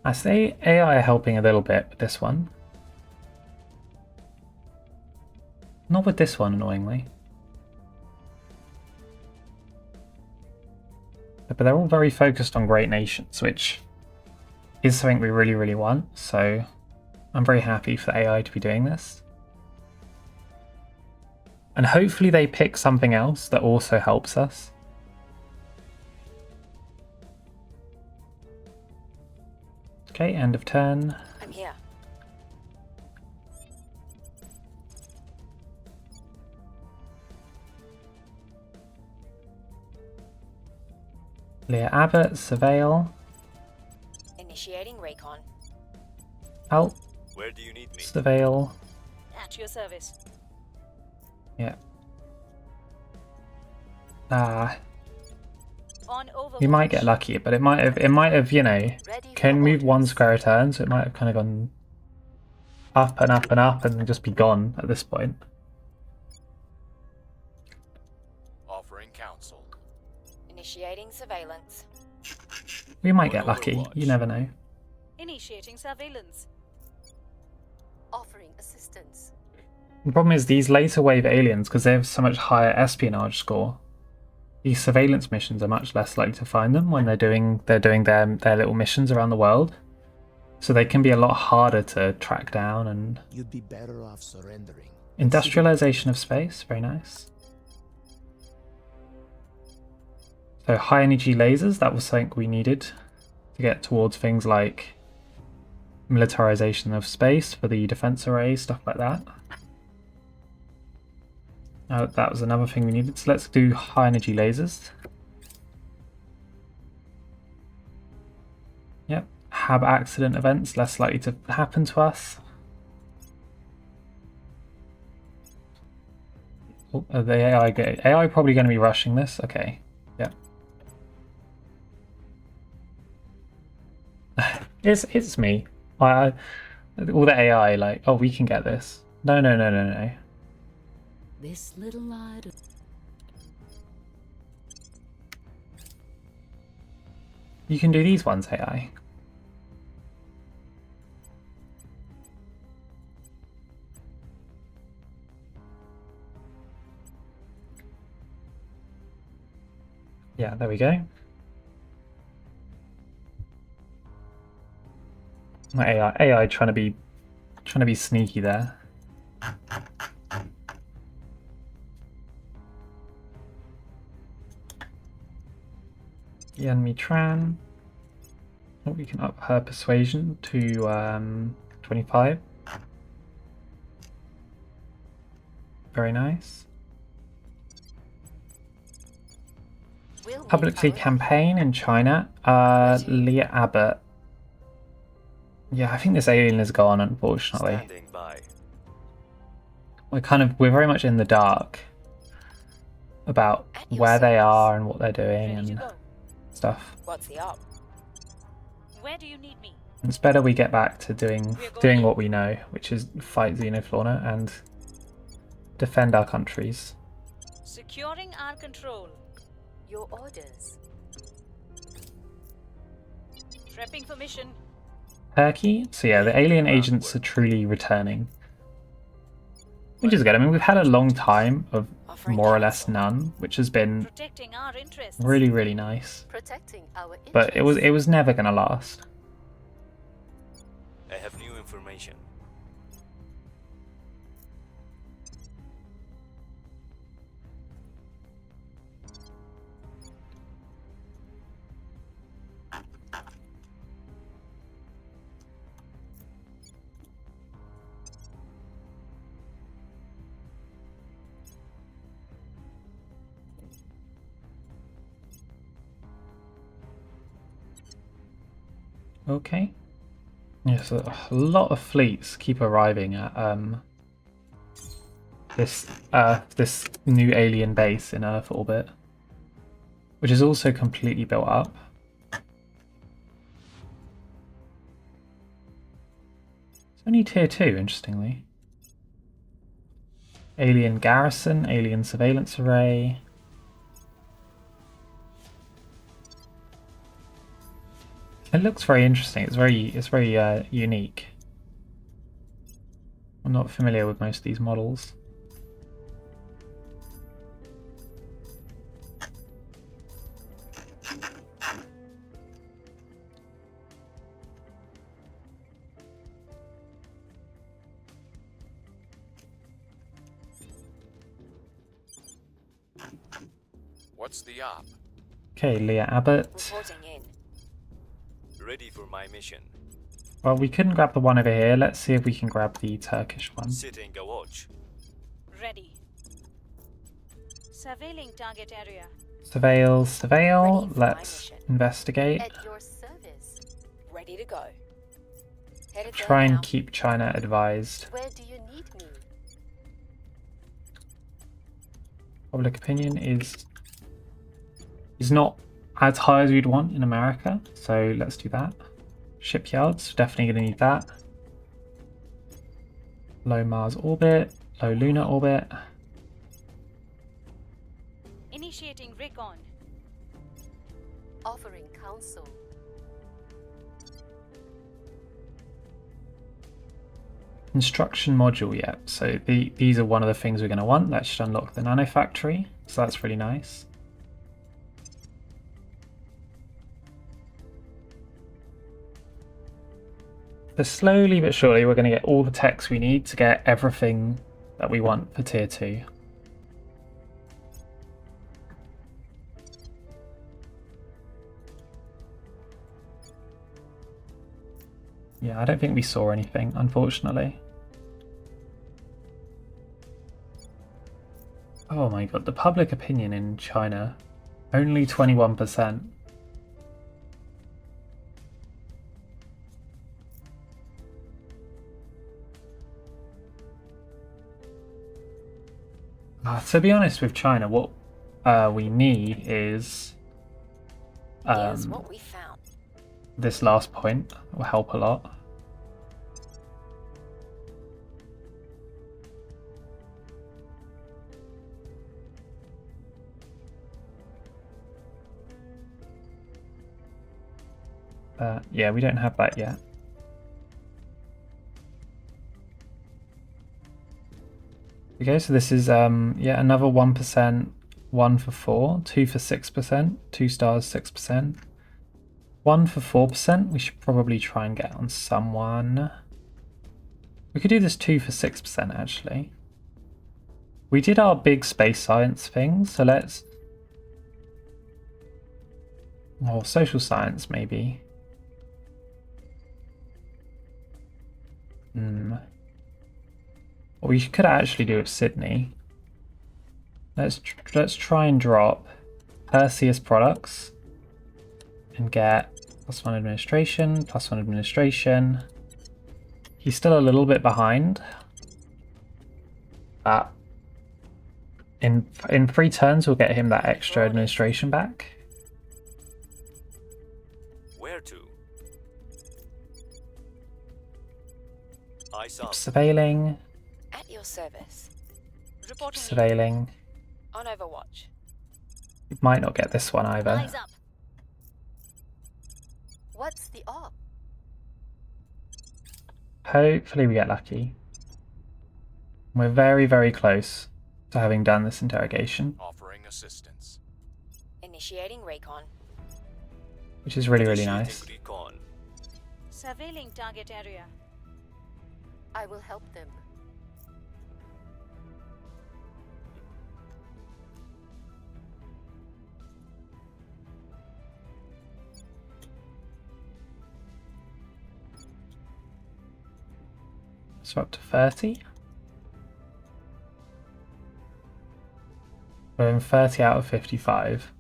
I say AI are helping a little bit with this one. Not with this one, annoyingly. But they're all very focused on great nations, which is something we really, really want. So I'm very happy for the AI to be doing this. And hopefully they pick something else that also helps us. Okay, end of turn. I'm here. Leah Abbott, surveil. Initiating recon. Out, Where do you need me? surveil. At your service. Yeah. Ah, On over. we might get lucky, but it might have, you know, Ready can for move one orders. square a turn, so it might have kind of gone up and up and up and then just be gone at this point. Offering counsel. Initiating surveillance. We might On get lucky. Overwatch. You never know. Initiating surveillance. Offering assistance. The problem is these later wave aliens, because they have so much higher espionage score, these surveillance missions are much less likely to find them when they're doing their little missions around the world. So they can be a lot harder to track down. And You'd be better off surrendering. industrialization of space, very nice. So high energy lasers, that was something we needed to get towards things like militarization of space for the defense array, stuff like that. That was another thing we needed. So let's do high energy lasers. Yep. Hab accident events, less likely to happen to us. Oh, the AI probably going to be rushing this. Okay. Yeah. It's me. All the AI like, oh, we can get this. No. This little light. You can do these ones, AI. Yeah, there we go. My AI trying to be sneaky there. The enemy Tran. Oh, we can up her persuasion to 25. Very nice. We'll make Publicly our campaign in China. Leah Abbott. Yeah, I think this alien is gone, unfortunately. Standing by. We're very much in the dark about At your where they service. are and what they're doing Ready to and go. stuff. What's the op? Where do you need me? It's better we get back to doing We're going in. what we know, which is fight Xenofauna and defend our countries. Securing our control. Your orders. Prepping for mission. Turkey. So yeah, the alien agents are truly returning, which is good. I mean, we've had a long time of Offering more or less counsel. none, which has been Protecting our interests. really nice. Protecting our interests. But it was never gonna last. I have new information. Okay. Yes, a lot of fleets keep arriving at this new alien base in Earth orbit, which is also completely built up. It's only tier 2, interestingly. Alien garrison, alien surveillance array. It looks very interesting. It's very unique. I'm not familiar with most of these models. What's the op? Okay, Leah Abbott. Reporting in. Ready for my mission. Well, we couldn't grab the one over here. Let's see if we can grab the Turkish one. Sitting a watch. Ready. Surveilling target area. Surveil, surveil. Ready for my Let's mission. investigate. At your service. Ready to go. Headed there Try and now. keep China advised. Where do you need me? Public opinion is not as high as we'd want in America, so let's do that. Shipyards, definitely going to need that. Low Mars orbit, low lunar orbit. Initiating recon. Offering counsel. Construction module, yeah. So these are one of the things we're going to want. That should unlock the nano factory, so that's really nice. But slowly but surely we're going to get all the techs we need to get everything that we want for tier 2. Yeah, I don't think we saw anything, unfortunately. Oh my god, the public opinion in China, only 21%. To be honest with China, what we need is Here's what we found. this last point will help a lot. Yeah, we don't have that yet. Okay, so this is yeah, another 1%, 1 for 4, 2 for 6%, 2 stars 6%, 1 for 4%. We should probably try and get on someone. We could do this 2 for 6% actually. We did our big space science thing, so let's... Oh, social science maybe. What we could actually do with Sydney. Let's try and drop Perseus products and get +1 administration, +1 administration. He's still a little bit behind. In 3 turns we'll get him that extra administration back. Where to? Eyes up. Surveilling, At your service. Reporting. surveilling. On Overwatch. We might not get this one either. Eyes up. What's the op? Hopefully we get lucky. We're very, very close to having done this interrogation, Offering assistance. Initiating recon. which is really, really Initiating nice. recon. Surveilling target area. I will help them. So up to 30. We're in 30 out of 55.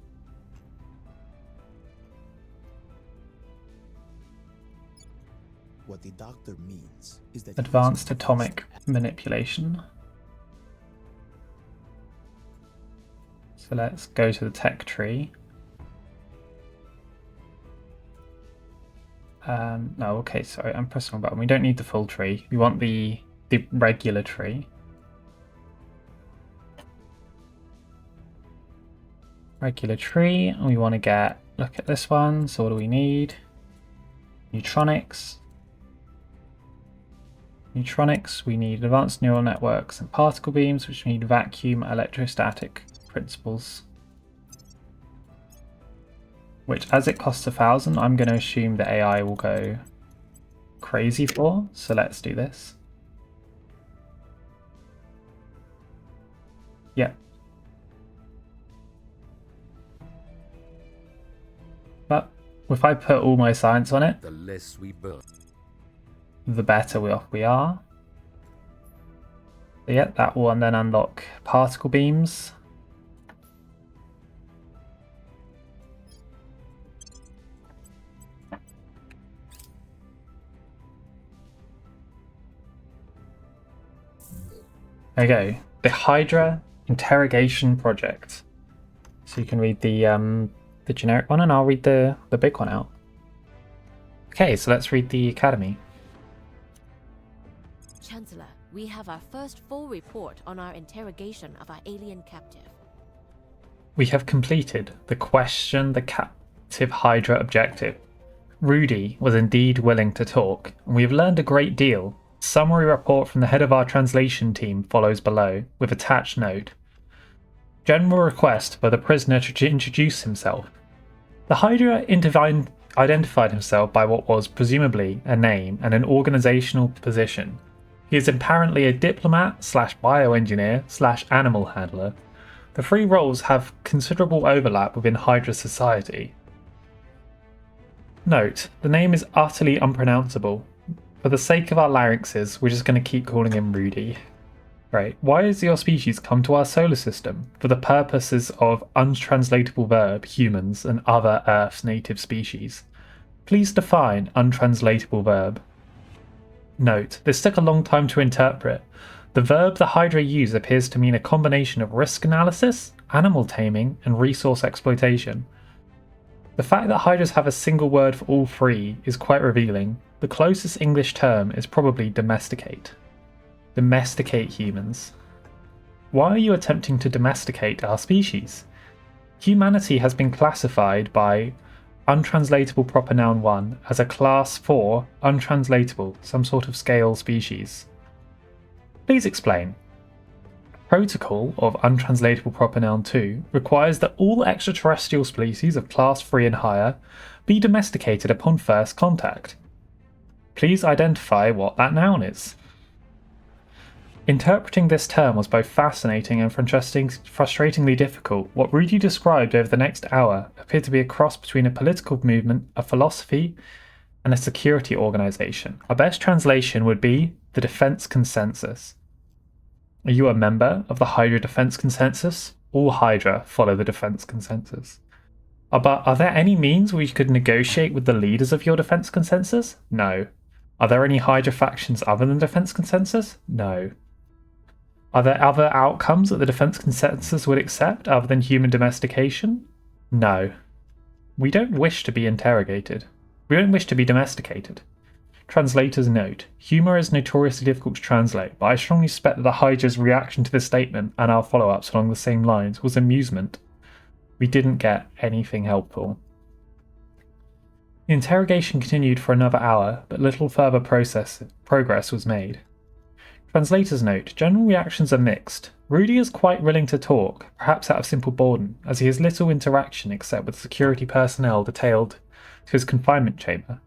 What the doctor means is that Advanced atomic manipulation. So let's go to the tech tree. No, okay, sorry, I'm pressing the button. We don't need the full tree. We want the regular tree. Regular tree, and we want to look at this one. So what do we need? Neutronics. Neutronics, we need advanced neural networks and particle beams, which need vacuum electrostatic principles. Which, as it costs 1,000, I'm going to assume the AI will go crazy for. So let's do this. Yep. But if I put all my science on it, The less we burn. the better off we are. So yeah, that will then unlock particle beams. There you go. The Hydra interrogation project. So you can read the generic one, and I'll read the big one out. Okay, so let's read the Academy. Chancellor, we have our first full report on our interrogation of our alien captive. We have completed the question the captive Hydra objective. Rudi was indeed willing to talk, and we have learned a great deal. Summary report from the head of our translation team follows below, with attached note. General request for the prisoner to introduce himself. The Hydra identified himself by what was presumably a name and an organizational position. He is apparently a diplomat / bioengineer / animal handler. The three roles have considerable overlap within Hydra society. Note, the name is utterly unpronounceable. For the sake of our larynxes, we're just going to keep calling him Rudi. Right, why has your species come to our solar system? For the purposes of untranslatable verb, humans, and other Earth's native species. Please define untranslatable verb. Note, this took a long time to interpret. The verb the Hydra use appears to mean a combination of risk analysis, animal taming, and resource exploitation. The fact that Hydras have a single word for all three is quite revealing. The closest English term is probably domesticate. Domesticate humans. Why are you attempting to domesticate our species? Humanity has been classified by untranslatable proper noun 1 as a class 4 untranslatable, some sort of scale species. Please explain. Protocol of untranslatable proper noun 2 requires that all extraterrestrial species of class 3 and higher be domesticated upon first contact. Please identify what that noun is. Interpreting this term was both fascinating and frustratingly difficult. What Rudi described over the next hour appeared to be a cross between a political movement, a philosophy, and a security organization. Our best translation would be the Defense Consensus. Are you a member of the Hydra Defense Consensus? All Hydra follow the Defense Consensus. But are there any means we could negotiate with the leaders of your Defense Consensus? No. Are there any Hydra factions other than Defense Consensus? No. Are there other outcomes that the Defense Consensus would accept other than human domestication? No. We don't wish to be interrogated. We don't wish to be domesticated. Translator's note. Humour is notoriously difficult to translate, but I strongly suspect that the Hydra's reaction to this statement and our follow-ups along the same lines was amusement. We didn't get anything helpful. The interrogation continued for another hour, but little further progress was made. Translator's note. General reactions are mixed. Rudi is quite willing to talk, perhaps out of simple boredom, as he has little interaction except with security personnel detailed to his confinement chamber.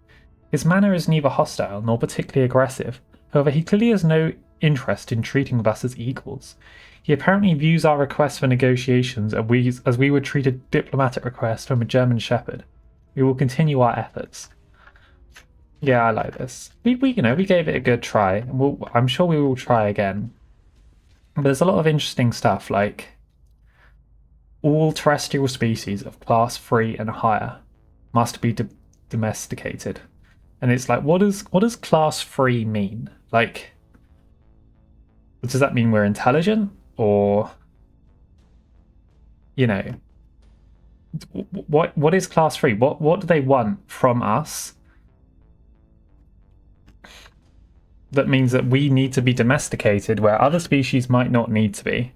His manner is neither hostile nor particularly aggressive, however he clearly has no interest in treating us as equals. He apparently views our request for negotiations as we would treat a diplomatic request from a German shepherd. We will continue our efforts. Yeah, I like this. We gave it a good try, and I'm sure we will try again. But there's a lot of interesting stuff, like all terrestrial species of class 3 and higher must be domesticated. And it's like, what does class 3 mean? Like, does that mean we're intelligent? Or, what is class 3? What do they want from us? That means that we need to be domesticated where other species might not need to be.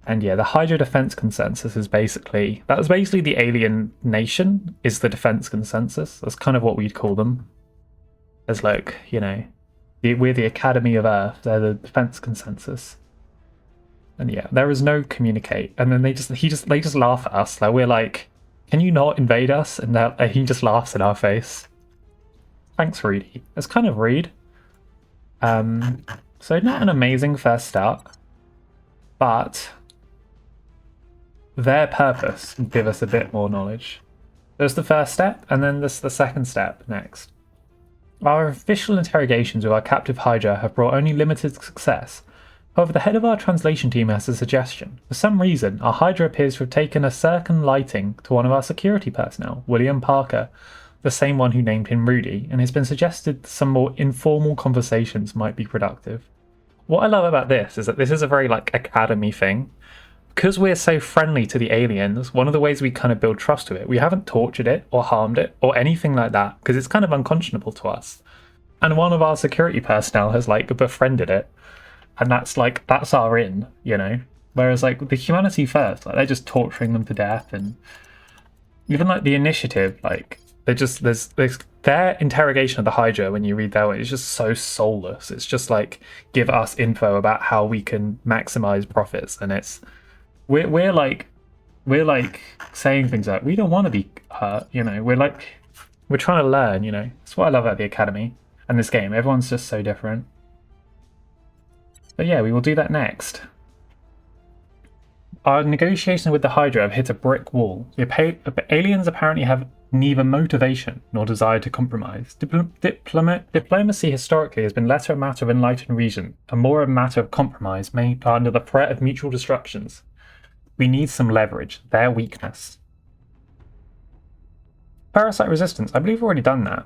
And yeah, the Hydra Defense Consensus is basically the alien nation is the Defense Consensus. That's kind of what we'd call them. As like, we're the Academy of Earth, they're the Defense Consensus. And yeah, there is no communicate. And then they just laugh at us. Like we're like, can you not invade us? And he just laughs in our face. Thanks, Rudi. That's kind of rude. So not an amazing first start, but their purpose will give us a bit more knowledge. There's the first step, and then there's the second step next. Our official interrogations with our captive Hydra have brought only limited success. However, the head of our translation team has a suggestion. For some reason, our Hydra appears to have taken a certain liking to one of our security personnel, William Parker, the same one who named him Rudi, and it's been suggested some more informal conversations might be productive. What I love about this is that this is a very like academy thing. Because we're so friendly to the aliens, one of the ways we kind of build trust with it, we haven't tortured it or harmed it or anything like that, because it's kind of unconscionable to us. And one of our security personnel has like befriended it, and that's our in, you know. Whereas like the humanity first, like they're just torturing them to death, and even like the initiative, like they're just there's their interrogation of the Hydra when you read that way is just so soulless. It's just like give us info about how we can maximize profits, and it's we're like saying things like we don't want to be hurt, you know. We're trying to learn, you know. That's what I love about the academy and this game. Everyone's just so different. But yeah, we will do that next. Our negotiations with the Hydra have hit a brick wall. The aliens apparently have neither motivation nor desire to compromise. Diplomacy historically has been less a matter of enlightened reason and more a matter of compromise made under the threat of mutual destructions. We need some leverage, their weakness. Parasite resistance, I believe we've already done that.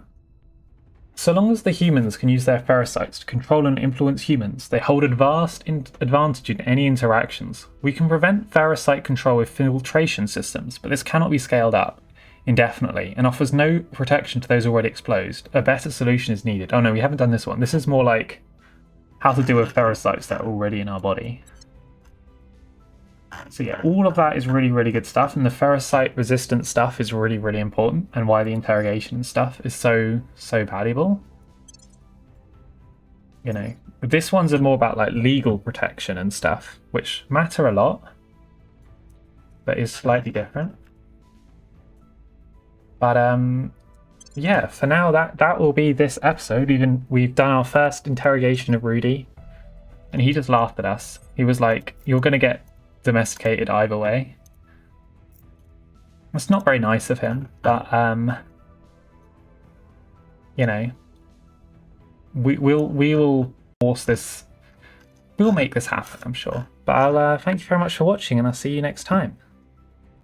So long as the humans can use their parasites to control and influence humans, they hold a vast advantage in any interactions. We can prevent parasite control with filtration systems, but this cannot be scaled up indefinitely and offers no protection to those already exposed. A better solution is needed. Oh no, we haven't done this one. This is more like how to deal with parasites that are already in our body. So yeah, all of that is really, really good stuff, and the parasite resistant stuff is really, really important, and why the interrogation stuff is so valuable. You know, this one's more about like legal protection and stuff, which matter a lot, but is slightly different. But yeah, for now that will be this episode. We've done our first interrogation of Rudi, and he just laughed at us. He was like, "You're gonna get domesticated either way." It's not very nice of him, but you know, we will force this. We'll make this happen, I'm sure. But I'll thank you very much for watching, and I'll see you next time.